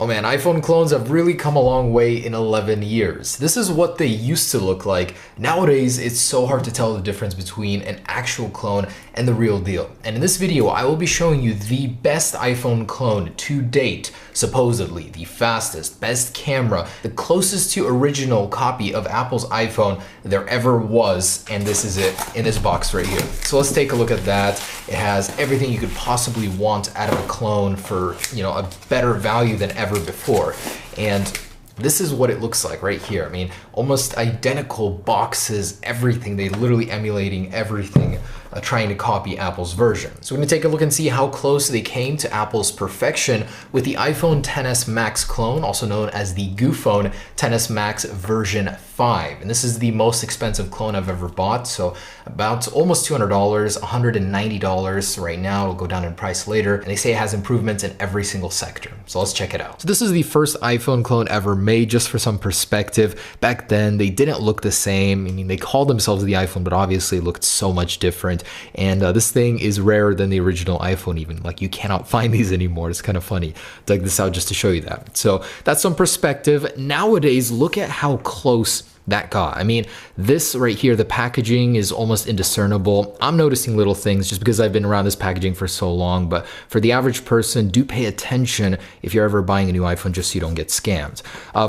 Oh man, iPhone clones have really come a long way in 11 years. This is what they used to look like. Nowadays, it's so hard to tell the difference between an actual clone and the real deal. And in this video, I will be showing you the best iPhone clone to date. Supposedly, the fastest, best camera, the closest to original copy of Apple's iPhone there ever was. And this is it in this box right here. So let's take a look at that. It has everything you could possibly want out of a clone for, a better value than ever before. And this is what it looks like right here. I mean, almost identical boxes, everything. They literally emulating everything, trying to copy Apple's version. So we're gonna take a look and see how close they came to Apple's perfection with the iPhone XS Max clone, also known as the Goophone XS Max version 5. And this is the most expensive clone I've ever bought. So about almost $200, $190 right now. It'll go down in price later. And they say it has improvements in every single sector. So let's check it out. So this is the first iPhone clone ever made. Just for some perspective, back then they didn't look the same. I mean, they called themselves the iPhone, but obviously it looked so much different. And this thing is rarer than the original iPhone even. Like, you cannot find these anymore. It's kind of funny. Dug this out just to show you that. So that's some perspective. Nowadays, look at how close that got. I mean, this right here, the packaging is almost indiscernible. I'm noticing little things just because I've been around this packaging for so long, but for the average person, do pay attention if you're ever buying a new iPhone just so you don't get scammed.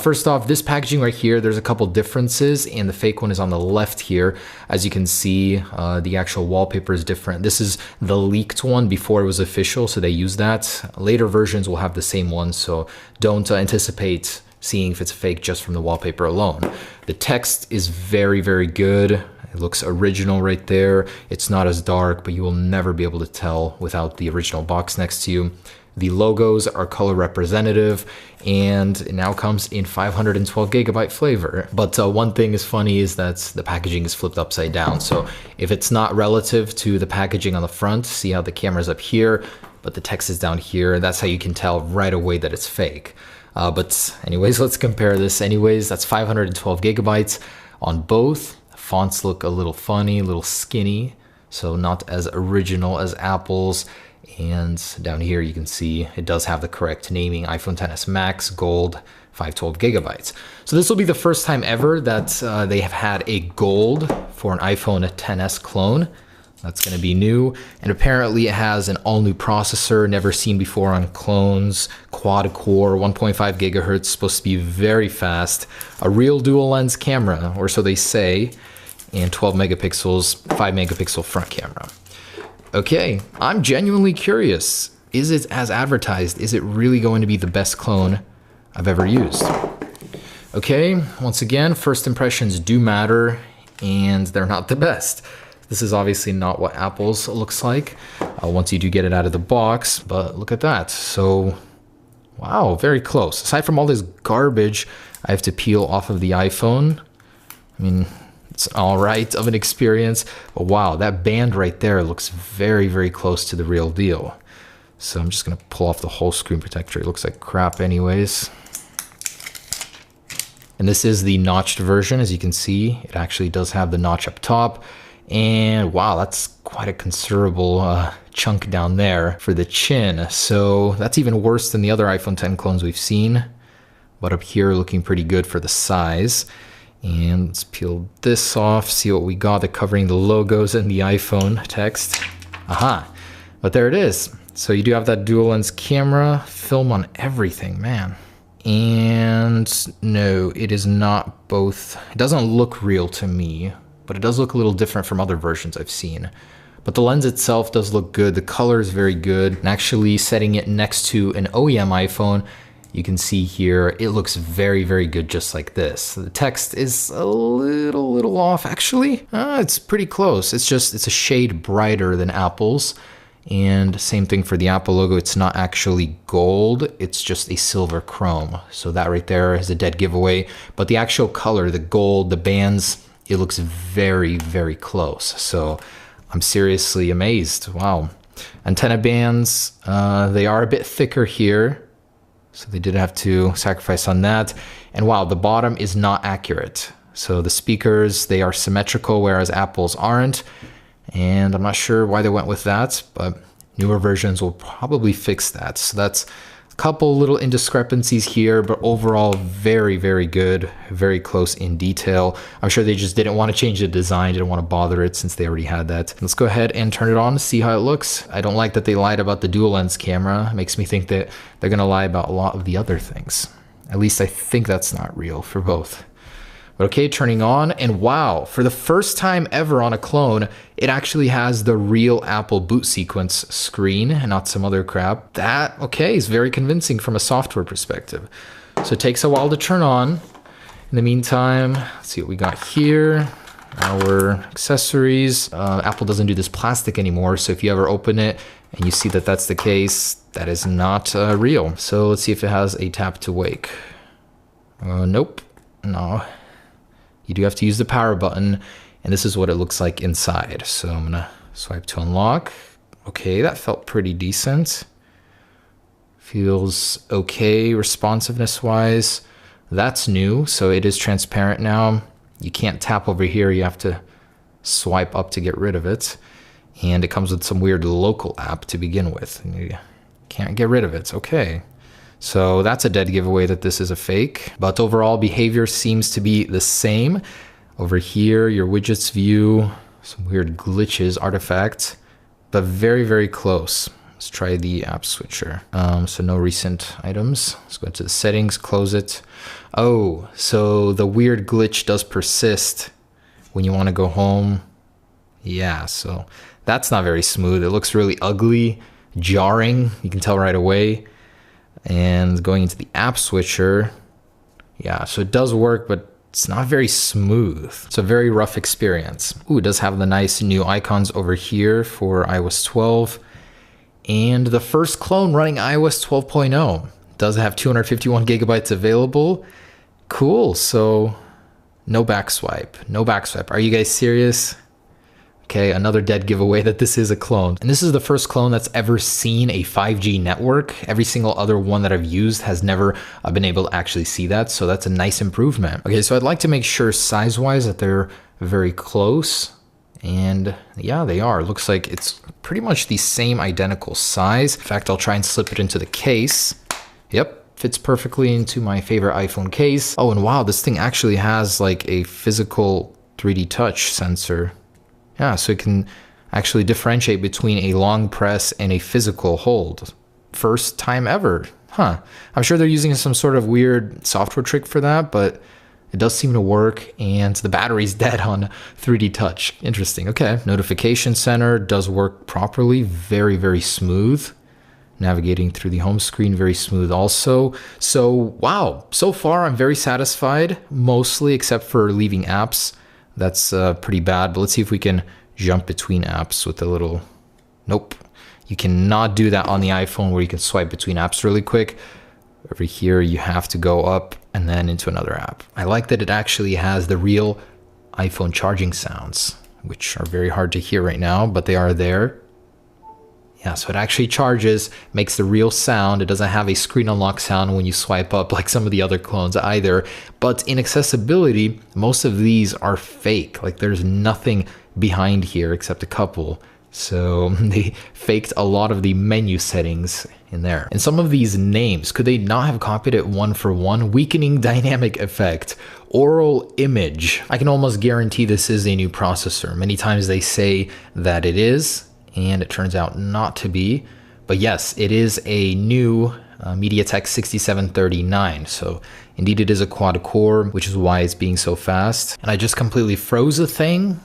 First off, this packaging right here, there's a couple differences, and the fake one is on the left here. As you can see, the actual wallpaper is different. This is the leaked one before it was official, so they use that. Later versions will have the same one, so don't anticipate seeing if it's fake just from the wallpaper alone. The text is very, very good. It looks original right there. It's not as dark, but you will never be able to tell without the original box next to you. The logos are color representative, and it now comes in 512 gigabyte flavor. But one thing is funny is that the packaging is flipped upside down. So if it's not relative to the packaging on the front, see how the camera's up here, but the text is down here. That's how you can tell right away that it's fake. But anyways, let's compare this. Anyways, that's 512 gigabytes on both. Fonts look a little funny, a little skinny, so not as original as Apple's. And down here you can see it does have the correct naming, iPhone XS Max Gold 512 gigabytes. So this will be the first time ever that they have had a gold for an iPhone XS clone. That's going to be new, and apparently it has an all-new processor, never seen before on clones, quad-core, 1.5 gigahertz, supposed to be very fast, a real dual-lens camera, or so they say, and 12 megapixels, 5 megapixel front camera. Okay, I'm genuinely curious. Is it as advertised? Is it really going to be the best clone I've ever used? Okay, once again, first impressions do matter, and they're not the best. This is obviously not what Apple's looks like once you do get it out of the box, but look at that. So, wow, very close. Aside from all this garbage I have to peel off of the iPhone, I mean, it's all right of an experience, but wow, that band right there looks very, very close to the real deal. So I'm just gonna pull off the whole screen protector. It looks like crap anyways. And this is the notched version. As you can see, it actually does have the notch up top. And wow, that's quite a considerable chunk down there for the chin. So that's even worse than the other iPhone X clones we've seen. But up here, looking pretty good for the size. And let's peel this off, see what we got. They're covering the logos and the iPhone text. Aha, but there it is. So you do have that dual lens camera, film on everything, man. And no, it is not both. It doesn't look real to me, but it does look a little different from other versions I've seen. But the lens itself does look good. The color is very good. And actually setting it next to an OEM iPhone, you can see here, it looks very, very good just like this. The text is a little off actually. It's pretty close. It's a shade brighter than Apple's. And same thing for the Apple logo. It's not actually gold, it's just a silver chrome. So that right there is a dead giveaway. But the actual color, the gold, the bands, it looks very, very close. So I'm seriously amazed. Wow. Antenna bands, they are a bit thicker here. So they did have to sacrifice on that. And wow, the bottom is not accurate. So the speakers, they are symmetrical, whereas Apple's aren't. And I'm not sure why they went with that, but newer versions will probably fix that. So that's Couple little indiscrepancies here, but overall very, very good, very close in detail. I'm sure they just didn't want to change the design, didn't want to bother it since they already had that. Let's go ahead and turn it on to see how it looks. I don't like that they lied about the dual lens camera. It makes me think that they're gonna lie about a lot of the other things. At least I think that's not real for both. But okay, turning on, and wow, for the first time ever on a clone, it actually has the real Apple boot sequence screen and not some other crap. That, okay, is very convincing from a software perspective. So it takes a while to turn on. In the meantime, let's see what we got here. Our accessories. Apple doesn't do this plastic anymore, so if you ever open it and you see that that's the case, that is not real. So let's see if it has a tap to wake. Nope, no. You do have to use the power button, and this is what it looks like inside. So I'm gonna swipe to unlock. Okay, that felt pretty decent. Feels okay responsiveness wise. That's new, so it is transparent now. You can't tap over here, you have to swipe up to get rid of it. And it comes with some weird local app to begin with. And you can't get rid of it, okay. So that's a dead giveaway that this is a fake, but overall behavior seems to be the same. Over here, your widgets view, some weird glitches, artifacts, but very, very close. Let's try the app switcher. So no recent items. Let's go to the settings, close it. Oh, so the weird glitch does persist when you want to go home. Yeah, so that's not very smooth. It looks really ugly, jarring. You can tell right away. And going into the app switcher, yeah, so it does work, but it's not very smooth. It's a very rough experience. Ooh, it does have the nice new icons over here for iOS 12. And the first clone running iOS 12.0 does have 251 gigabytes available. Cool, so no back swipe, no back swipe. Are you guys serious? Okay, another dead giveaway that this is a clone. And this is the first clone that's ever seen a 5G network. Every single other one that I've used has never been able to actually see that. So that's a nice improvement. Okay, so I'd like to make sure size-wise that they're very close. And yeah, they are. Looks like it's pretty much the same identical size. In fact, I'll try and slip it into the case. Yep, fits perfectly into my favorite iPhone case. Oh, and wow, this thing actually has like a physical 3D touch sensor. Yeah, so it can actually differentiate between a long press and a physical hold. First time ever, huh? I'm sure they're using some sort of weird software trick for that, but it does seem to work, and the battery's dead on 3D touch. Interesting, okay. Notification center does work properly, very, very smooth. Navigating through the home screen, very smooth also. So, wow, so far I'm very satisfied, mostly except for leaving apps. That's pretty bad, but let's see if we can jump between apps with a little... Nope. You cannot do that on the iPhone where you can swipe between apps really quick. Over here, you have to go up and then into another app. I like that it actually has the real iPhone charging sounds, which are very hard to hear right now, but they are there. Yeah, so it actually charges, makes the real sound. It doesn't have a screen unlock sound when you swipe up like some of the other clones either. But in accessibility, most of these are fake. Like there's nothing behind here except a couple. So they faked a lot of the menu settings in there. And some of these names, could they not have copied it one for one? Weakening dynamic effect, oral image. I can almost guarantee this is a new processor. Many times they say that it is, and it turns out not to be. But yes, it is a new MediaTek 6739. So indeed it is a quad core, which is why it's being so fast. And I just completely froze the thing.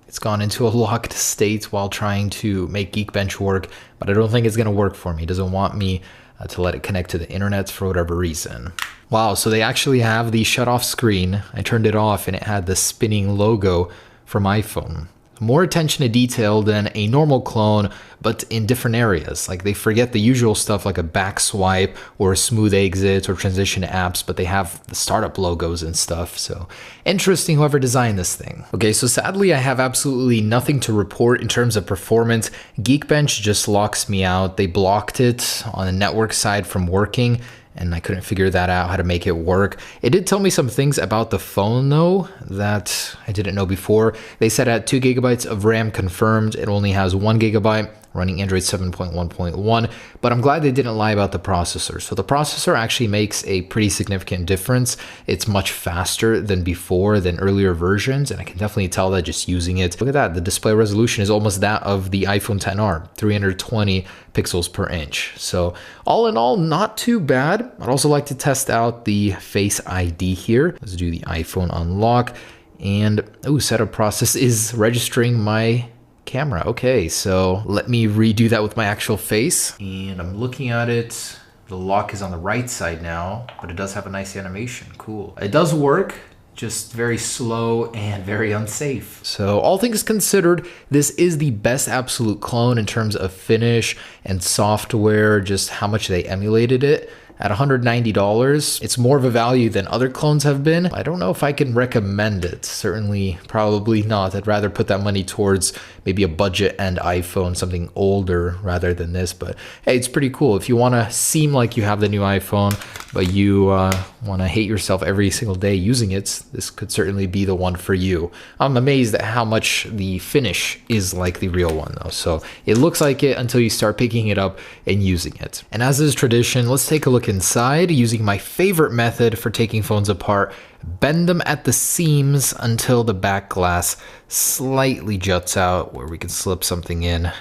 It's gone into a locked state while trying to make Geekbench work, but I don't think it's gonna work for me. It doesn't want me to let it connect to the internet for whatever reason. Wow, so they actually have the shut off screen. I turned it off and it had the spinning logo from iPhone. More attention to detail than a normal clone, but in different areas. Like they forget the usual stuff like a back swipe or a smooth exit or transition to apps, but they have the startup logos and stuff. So interesting, whoever designed this thing. Okay, so sadly I have absolutely nothing to report in terms of performance. Geekbench just locks me out. They blocked it on the network side from working, and I couldn't figure that out, how to make it work. It did tell me some things about the phone though that I didn't know before. They said at 2 gigabytes of RAM confirmed, it only has 1 gigabyte running Android 7.1.1, but I'm glad they didn't lie about the processor. So the processor actually makes a pretty significant difference. It's much faster than before, than earlier versions, and I can definitely tell that just using it. Look at that, the display resolution is almost that of the iPhone XR, 320 pixels per inch. So all in all, not too bad. I'd also like to test out the Face ID here. Let's do the iPhone unlock, and setup process is registering my camera. Okay, so let me redo that with my actual face. And I'm looking at it. The lock is on the right side now, but it does have a nice animation. Cool. It does work, just very slow and very unsafe. So all things considered, this is the best absolute clone in terms of finish and software, just how much they emulated it. At $190, it's more of a value than other clones have been. I don't know if I can recommend it. Certainly, probably not. I'd rather put that money towards maybe a budget end iPhone, something older rather than this. But hey, it's pretty cool. If you want to seem like you have the new iPhone, but you want to hate yourself every single day using it, this could certainly be the one for you. I'm amazed at how much the finish is like the real one though. So it looks like it until you start picking it up and using it. And as is tradition, let's take a look inside using my favorite method for taking phones apart. Bend them at the seams until the back glass slightly juts out where we can slip something in,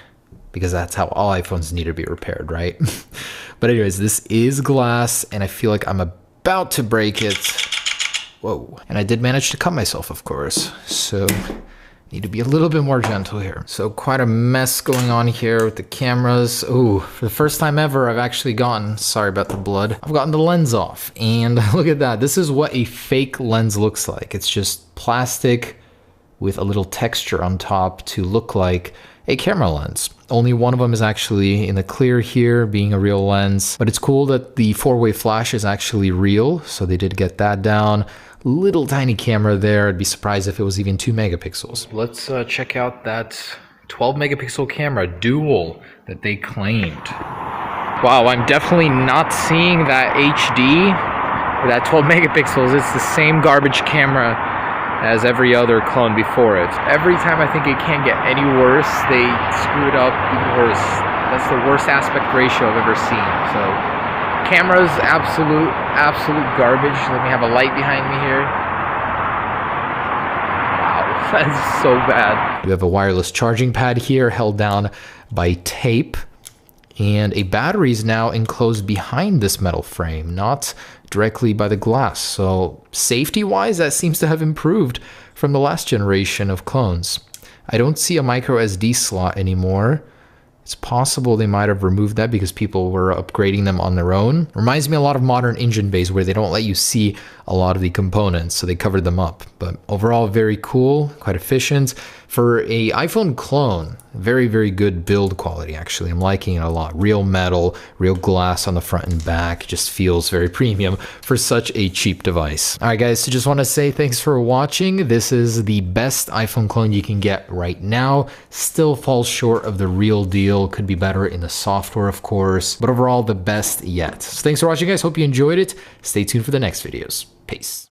because that's how all iPhones need to be repaired, right? But anyways, this is glass and I feel like I'm about to break it. Whoa. And I did manage to cut myself, of course. So need to be a little bit more gentle here. So quite a mess going on here with the cameras. Ooh, for the first time ever, I've actually gotten, sorry about the blood, I've gotten the lens off. And look at that. This is what a fake lens looks like. It's just plastic with a little texture on top to look like a camera lens. Only one of them is actually in the clear here, being a real lens. But it's cool that the 4-way flash is actually real. So they did get that down. Little tiny camera there. I'd be surprised if it was even 2 megapixels. Let's check out that 12 megapixel camera dual that they claimed. Wow, I'm definitely not seeing that HD or that 12 megapixels. It's the same garbage camera as every other clone before it. Every time I think it can't get any worse, they screw it up even worse. That's the worst aspect ratio I've ever seen. So camera's absolute garbage. Let me have a light behind me here. Wow, that's so bad. We have a wireless charging pad here held down by tape, and a battery is now enclosed behind this metal frame, not directly by the glass. So safety-wise, that seems to have improved from the last generation of clones. I don't see a micro SD slot anymore. It's possible they might have removed that because people were upgrading them on their own. Reminds me a lot of modern engine bays where they don't let you see a lot of the components, so they covered them up. But overall, very cool, quite efficient. For a iPhone clone, very, very good build quality, actually. I'm liking it a lot. Real metal, real glass on the front and back. Just feels very premium for such a cheap device. All right, guys, so just want to say thanks for watching. This is the best iPhone clone you can get right now. Still falls short of the real deal. Could be better in the software, of course, but overall, the best yet. So thanks for watching, guys. Hope you enjoyed it. Stay tuned for the next videos. Peace.